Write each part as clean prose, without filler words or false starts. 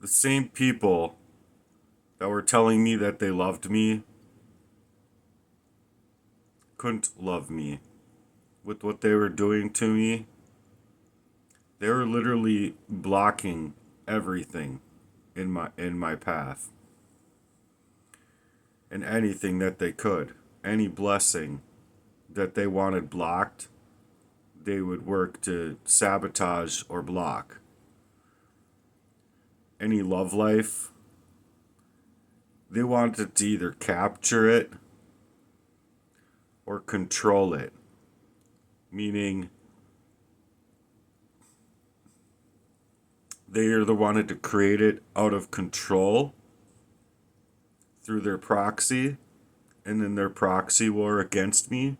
The same people that were telling me that they loved me couldn't love me with what they were doing to me. They were literally blocking everything in my path and anything that they could. Any blessing that they wanted blocked, they would work to sabotage or block. Any love life, they wanted to either capture it or control it, meaning they either wanted to create it out of control through their proxy and then their proxy war against me,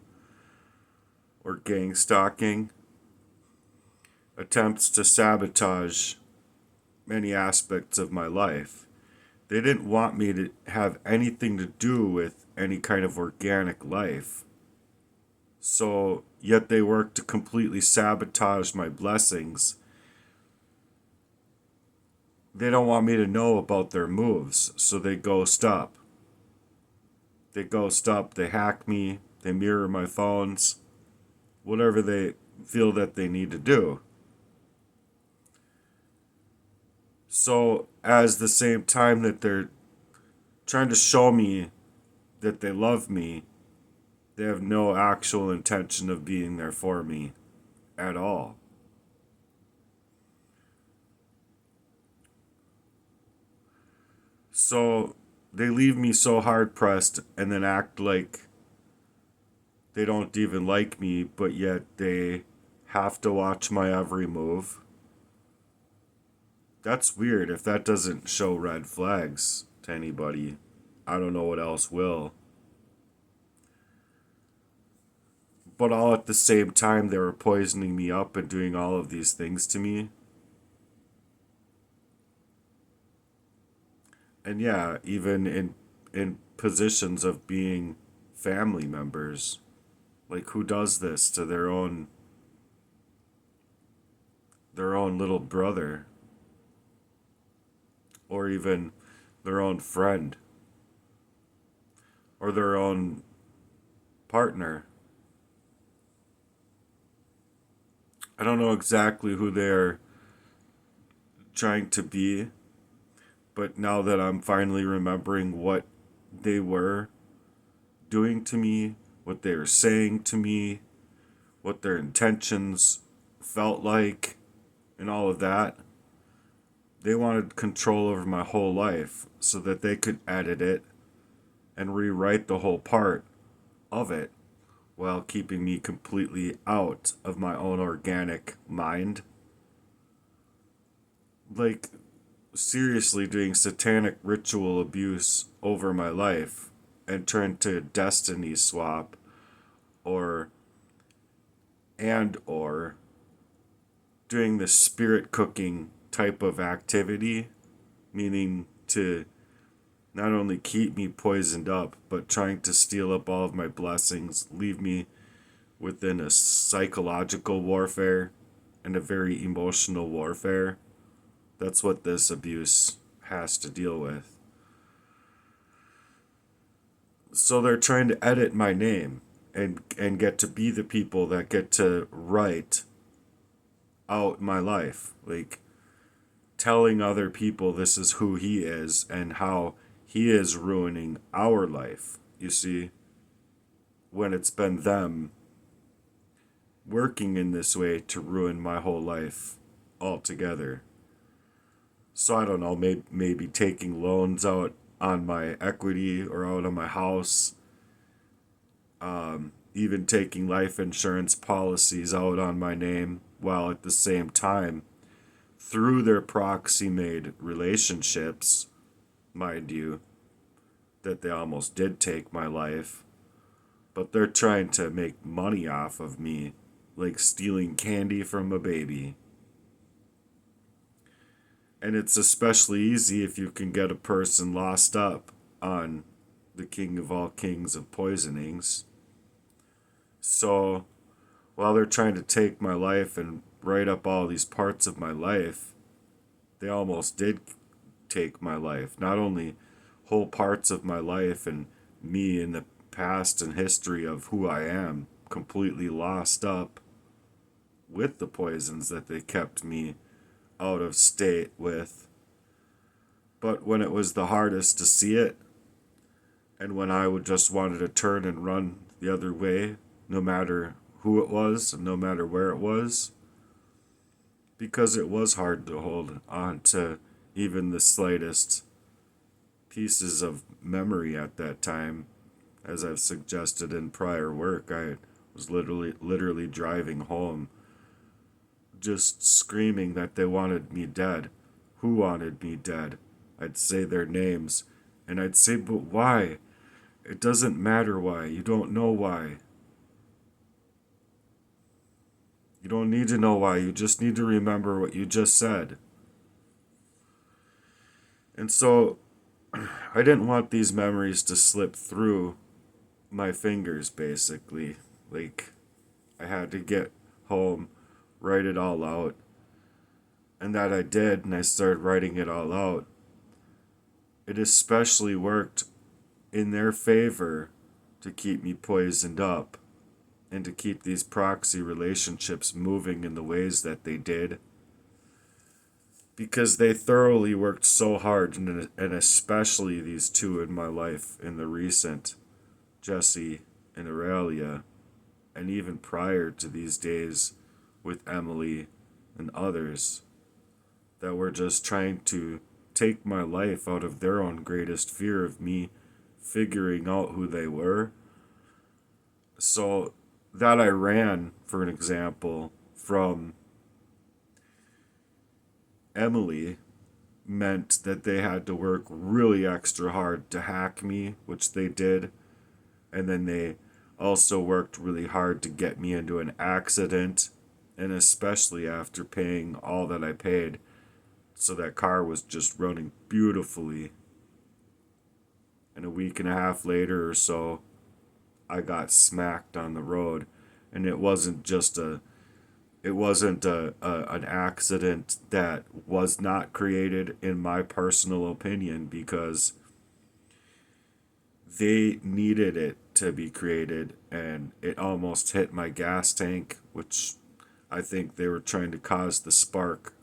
or gang stalking, attempts to sabotage many aspects of my life. They didn't want me to have anything to do with any kind of organic life. So, yet they worked to completely sabotage my blessings. They don't want me to know about their moves, so they ghost up. They ghost up, they hack me, they mirror my phones, whatever they feel that they need to do. So, as the same time that they're trying to show me that they love me, they have no actual intention of being there for me at all. So, they leave me so hard pressed and then act like they don't even like me, but yet they have to watch my every move. That's weird. If that doesn't show red flags to anybody, I don't know what else will. But all at the same time, they were poisoning me up and doing all of these things to me. And yeah, even in positions of being family members, like who does this to their own little brother or even their own friend or their own partner? I don't know exactly who they're trying to be, but now that I'm finally remembering what they were doing to me, what they were saying to me, what their intentions felt like, and all of that, they wanted control over my whole life so that they could edit it and rewrite the whole part of it while keeping me completely out of my own organic mind. Like, seriously doing satanic ritual abuse over my life and trying to destiny swap or or doing the spirit cooking type of activity, meaning to not only keep me poisoned up, but trying to steal up all of my blessings, leave me within a psychological warfare and a very emotional warfare. That's what this abuse has to deal with. So they're trying to edit my name and get to be the people that get to write out my life. Like telling other people this is who he is and how he is ruining our life. You see, when it's been them working in this way to ruin my whole life altogether. So I don't know, maybe taking loans out on my equity or out on my house, even taking life insurance policies out on my name, while at the same time, through their proxy made relationships, mind you, that they almost did take my life, but they're trying to make money off of me, like stealing candy from a baby. And it's especially easy if you can get a person lost up on the king of all kings of poisonings. So while they're trying to take my life and write up all these parts of my life, they almost did take my life. Not only whole parts of my life and me in the past and history of who I am completely lost up with the poisons that they kept me out of state with. But when it was the hardest to see it, and when I would just wanted to turn and run the other way, no matter who it was and no matter where it was, because it was hard to hold on to even the slightest pieces of memory at that time. As I've suggested in prior work, I was literally driving home just screaming that they wanted me dead. Who wanted me dead? I'd say their names, and I'd say, but why? It doesn't matter why. You don't know why. You don't need to know why. You just need to remember what you just said. And so I didn't want these memories to slip through my fingers, basically. Like, I had to get home, write it all out. And that I did, and I started writing it all out. It especially worked in their favor to keep me poisoned up and to keep these proxy relationships moving in the ways that they did. Because they thoroughly worked so hard, and especially these two in my life in the recent, Jesse and Aurelia, and even prior to these days with Emily and others that were just trying to take my life out of their own greatest fear of me figuring out who they were. So that I ran, for an example, from Emily meant that they had to work really extra hard to hack me, which they did. And then they also worked really hard to get me into an accident, and especially after paying all that I paid. So that car was just running beautifully. And a week and a half later or so, I got smacked on the road. And it wasn't an accident that was not created, in my personal opinion, because they needed it to be created, and it almost hit my gas tank, which I think they were trying to cause the spark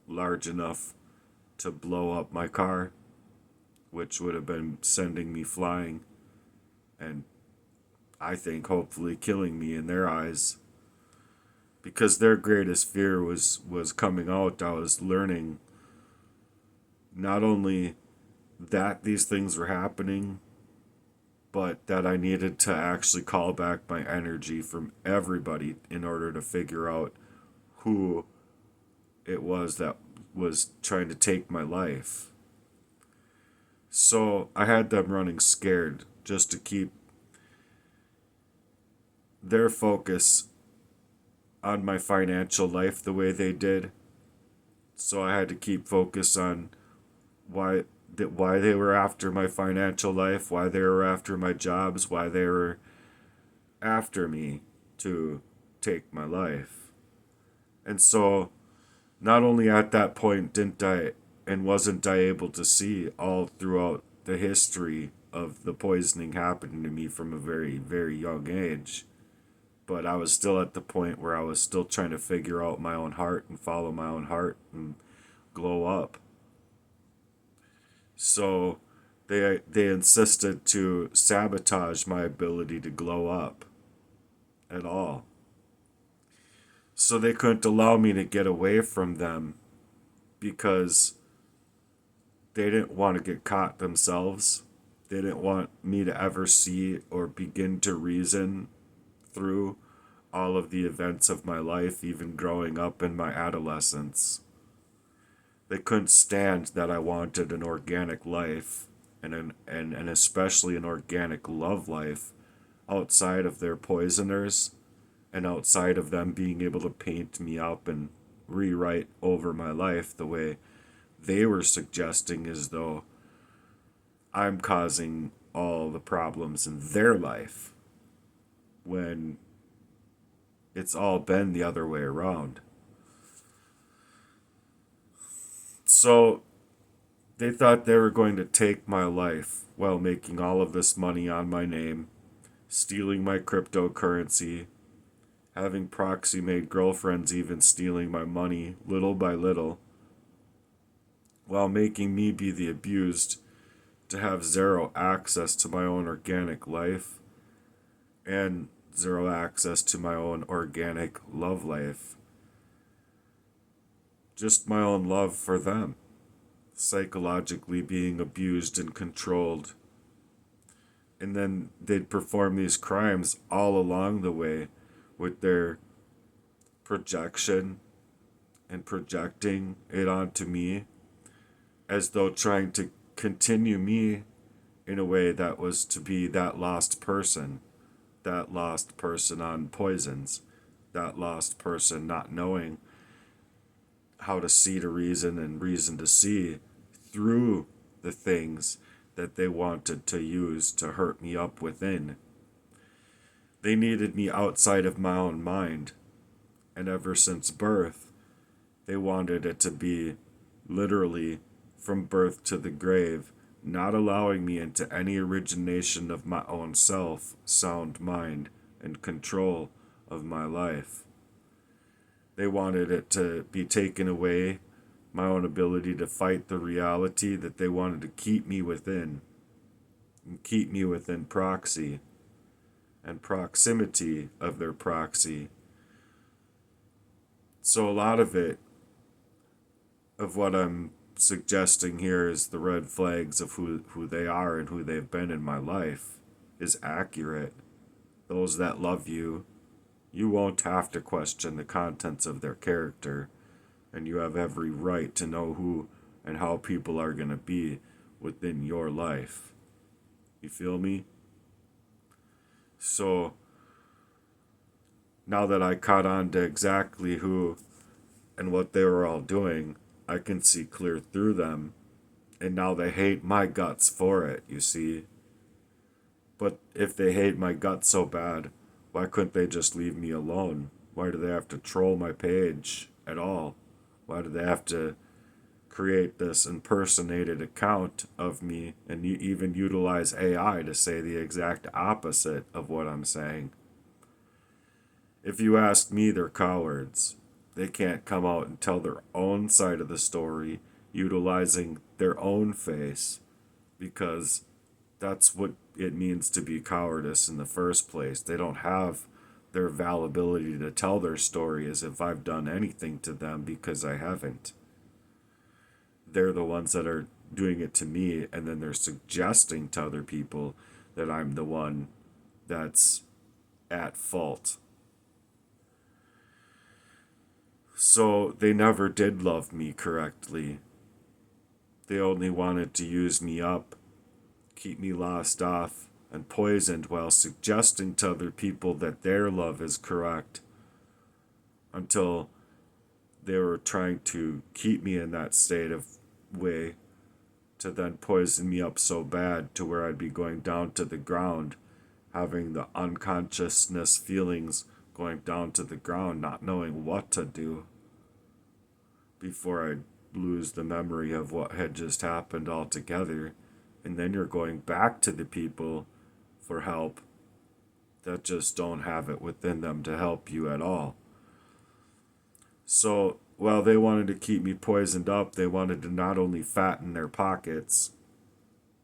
large enough to blow up my car, which would have been sending me flying, and I think hopefully killing me in their eyes. Because their greatest fear was coming out. I was learning not only that these things were happening, but that I needed to actually call back my energy from everybody in order to figure out who it was that was trying to take my life. So I had them running scared just to keep their focus on my financial life the way they did. So I had to keep focus on why they were after my financial life, why they were after my jobs, why they were after me to take my life. And so not only at that point wasn't I able to see all throughout the history of the poisoning happening to me from a very, very young age, but I was still at the point where I was still trying to figure out my own heart and follow my own heart and glow up. So they insisted to sabotage my ability to glow up at all. So they couldn't allow me to get away from them because they didn't want to get caught themselves. They didn't want me to ever see or begin to reason through all of the events of my life, even growing up in my adolescence. They couldn't stand that I wanted an organic life, and especially an organic love life, outside of their poisoners and outside of them being able to paint me up and rewrite over my life the way they were suggesting, as though I'm causing all the problems in their life, when it's all been the other way around. So They thought they were going to take my life while making all of this money on my name, stealing my cryptocurrency, having proxy made girlfriends even stealing my money little by little, while making me be the abused, to have zero access to my own organic life and zero access to my own organic love life. Just my own love for them, psychologically being abused and controlled. And then they'd perform these crimes all along the way with their projection and projecting it onto me as though trying to continue me in a way that was to be that lost person on poisons, that lost person not knowing how to see to reason and reason to see through the things that they wanted to use to hurt me up within. They needed me outside of my own mind, and ever since birth, they wanted it to be literally from birth to the grave, not allowing me into any origination of my own self, sound mind, and control of my life. They wanted it to be taken away, my own ability to fight the reality that they wanted to keep me within, and keep me within proxy and proximity of their proxy. So a lot of it, of what I'm suggesting here is the red flags of who they are and who they've been in my life is accurate. Those that love you, you won't have to question the contents of their character, and you have every right to know who and how people are going to be within your life. You feel me? So, now that I caught on to exactly who and what they were all doing, I can see clear through them, and now they hate my guts for it, you see. But if they hate my guts so bad, why couldn't they just leave me alone? Why do they have to troll my page at all? Why do they have to create this impersonated account of me and even utilize AI to say the exact opposite of what I'm saying? If you ask me, they're cowards. They can't come out and tell their own side of the story utilizing their own face, because that's what it means to be cowardice in the first place. They don't have their validity to tell their story as if I've done anything to them, because I haven't. They're the ones that are doing it to me, and then they're suggesting to other people that I'm the one that's at fault. So they never did love me correctly. They only wanted to use me up, keep me lost off and poisoned while suggesting to other people that their love is correct, until they were trying to keep me in that state of way to then poison me up so bad to where I'd be going down to the ground, having the unconsciousness feelings going down to the ground, not knowing what to do, before I'd lose the memory of what had just happened altogether. And then you're going back to the people for help that just don't have it within them to help you at all. So while they wanted to keep me poisoned up, they wanted to not only fatten their pockets,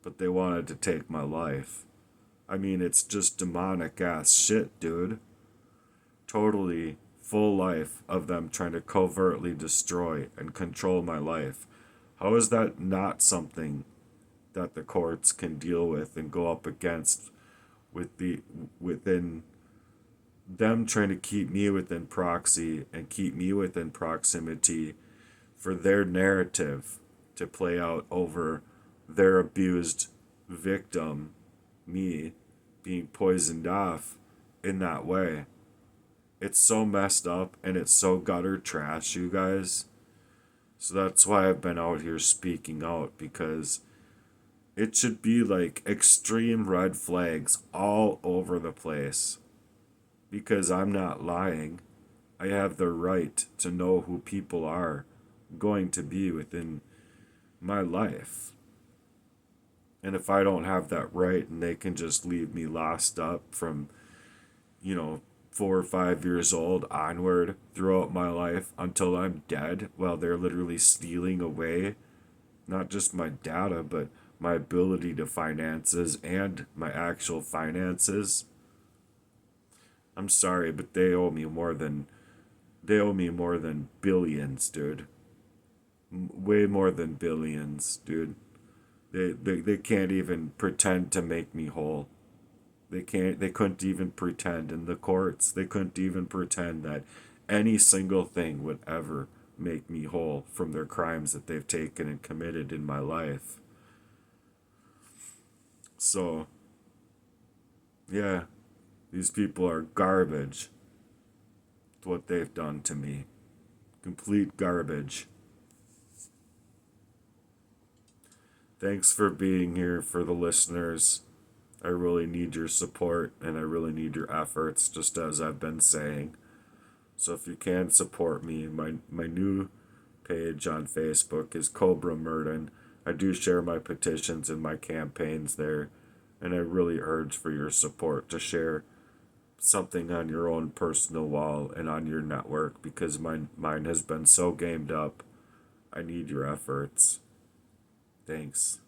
but they wanted to take my life. I mean, it's just demonic ass shit, dude. Totally full life of them trying to covertly destroy and control my life. How is that not something that the courts can deal with and go up against within them trying to keep me within proxy and keep me within proximity for their narrative to play out over their abused victim, me, being poisoned off in that way? It's so messed up and it's so gutter trash, you guys. So that's why I've been out here speaking out, because it should be like extreme red flags all over the place. Because I'm not lying. I have the right to know who people are going to be within my life. And if I don't have that right and they can just leave me lost up from, you know, 4 or 5 years old onward throughout my life until I'm dead, while they're literally stealing away not just my data, but my ability to finances and my actual finances. I'm sorry, but they owe me more than billions, dude. Way more than billions, dude. They can't even pretend to make me whole. They couldn't even pretend in the courts. They couldn't even pretend that any single thing would ever make me whole from their crimes that they've taken and committed in my life. So, yeah, these people are garbage. What they've done to me. Complete garbage. Thanks for being here for the listeners. I really need your support and I really need your efforts, just as I've been saying. So if you can support me, my new page on Facebook is Cobra Murden. I do share my petitions and my campaigns there, and I really urge for your support to share something on your own personal wall and on your network because mine has been so gamed up. I need your efforts. Thanks.